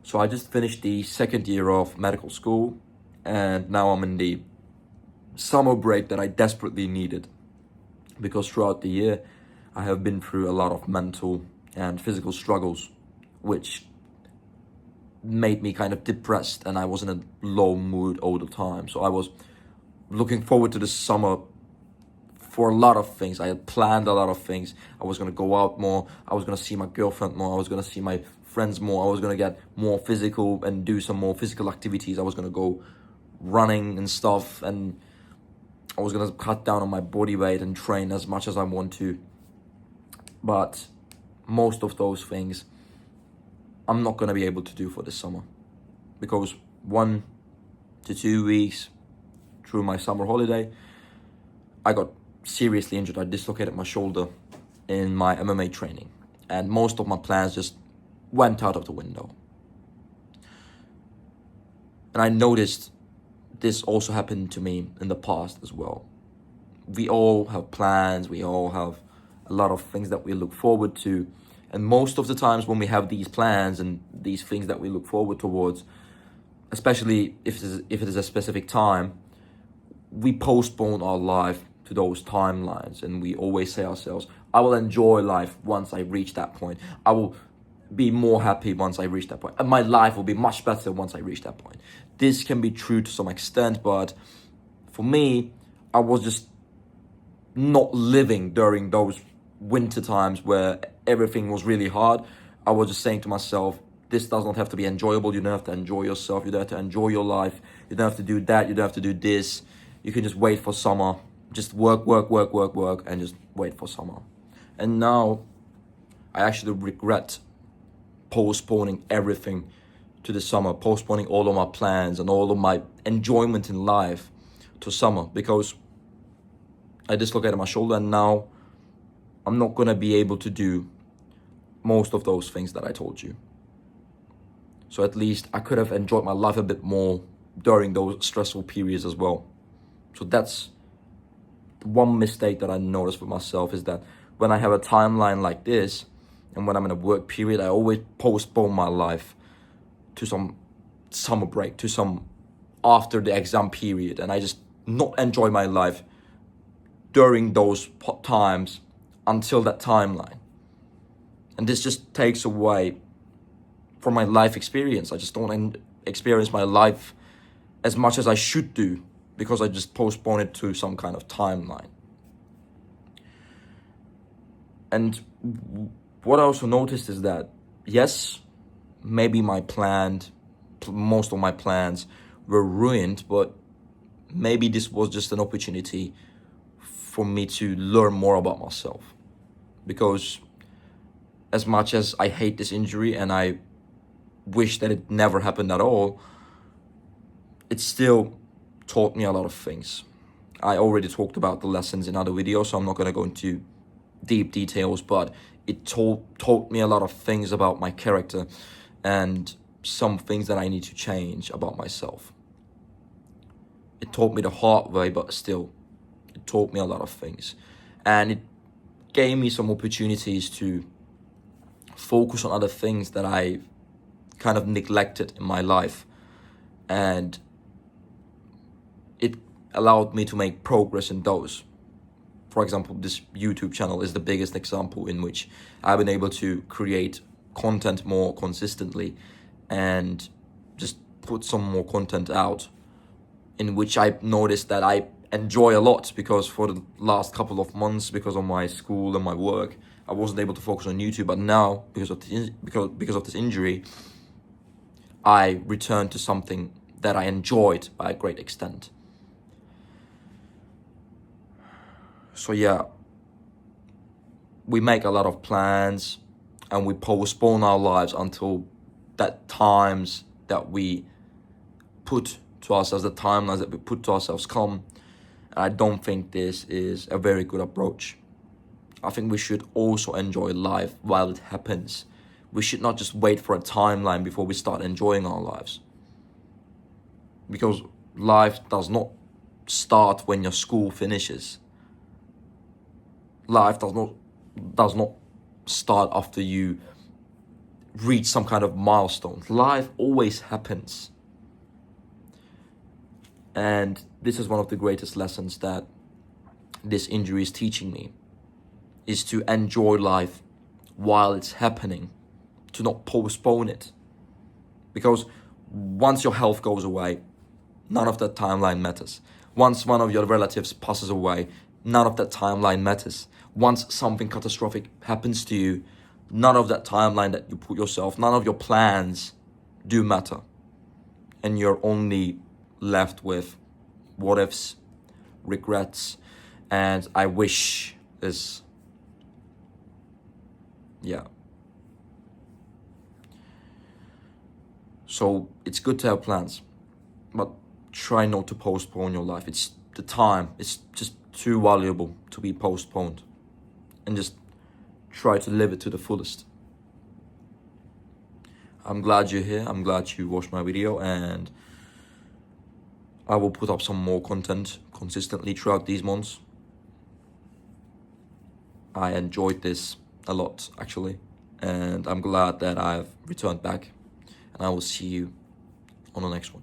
So I just finished the second year of medical school, and now I'm in the summer break that I desperately needed, because throughout the year I have been through a lot of mental and physical struggles, which made me kind of depressed, and I was in a low mood all the time. So I was looking forward to the summer for a lot of things. I had planned a lot of things. I was gonna go out more. I was gonna see my girlfriend more. I was gonna see my friends more. I was gonna get more physical and do some more physical activities. I was gonna go running and stuff, and I was gonna cut down on my body weight and train as much as I want to. But most of those things I'm not gonna be able to do for this summer, because 1 to 2 weeks through my summer holiday, I got seriously injured. I dislocated my shoulder in my MMA training, and most of my plans just went out of the window. And I noticed this also happened to me in the past as well. We all have plans, we all have a lot of things that we look forward to, and most of the times when we have these plans and these things that we look forward towards, especially if it is a specific time, we postpone our life to those timelines, and we always say ourselves, I will enjoy life once I reach that point. I will be more happy once I reach that point. And my life will be much better once I reach that point. This can be true to some extent, but for me, I was just not living during those winter times where everything was really hard. I was just saying to myself, this does not have to be enjoyable. You don't have to enjoy yourself. You don't have to enjoy your life. You don't have to do that. You don't have to do this. You can just wait for summer. Just work, and just wait for summer. And now I actually regret postponing everything to the summer, postponing all of my plans and all of my enjoyment in life to summer, because I dislocated my shoulder, and now I'm not gonna be able to do most of those things that I told you. So at least I could have enjoyed my life a bit more during those stressful periods as well. So that's one mistake that I noticed with myself, is that when I have a timeline like this, and when I'm in a work period, I always postpone my life to some summer break, to some after the exam period, and I just not enjoy my life during those times until that timeline. And this just takes away from my life experience. I just don't experience my life as much as I should do, because I just postpone it to some kind of timeline. And what I also noticed is that, yes, maybe most of my plans were ruined, but maybe this was just an opportunity for me to learn more about myself. Because as much as I hate this injury and I wish that it never happened at all, it still taught me a lot of things. I already talked about the lessons in other videos, so I'm not going to go into deep details, but it taught me a lot of things about my character and some things that I need to change about myself. It taught me the hard way, but still, it taught me a lot of things. And it gave me some opportunities to focus on other things that I kind of neglected in my life. And it allowed me to make progress in those. For example, this YouTube channel is the biggest example in which I've been able to create content more consistently and just put some more content out, in which I noticed that I enjoy a lot, because for the last couple of months, because of my school and my work, I wasn't able to focus on YouTube. But now, because of this injury, I returned to something that I enjoyed by a great extent. So yeah, we make a lot of plans and we postpone our lives until that times that we put to ourselves, the timelines that we put to ourselves come. And I don't think this is a very good approach. I think we should also enjoy life while it happens. We should not just wait for a timeline before we start enjoying our lives. Because life does not start when your school finishes. Life does not start after you reach some kind of milestone. Life always happens. And this is one of the greatest lessons that this injury is teaching me, is to enjoy life while it's happening, to not postpone it. Because once your health goes away, none of that timeline matters. Once one of your relatives passes away, none of that timeline matters. Once something catastrophic happens to you, none of that timeline that you put yourself, none of your plans do matter. And you're only left with what ifs, regrets, and I wish is, yeah. So it's good to have plans, but try not to postpone your life. It's the time, it's just too valuable to be postponed. And just try to live it to the fullest. I'm glad you're here. I'm glad you watched my video, and I will put up some more content consistently throughout these months. I enjoyed this a lot, actually, and I'm glad that I've returned back, and I will see you on the next one.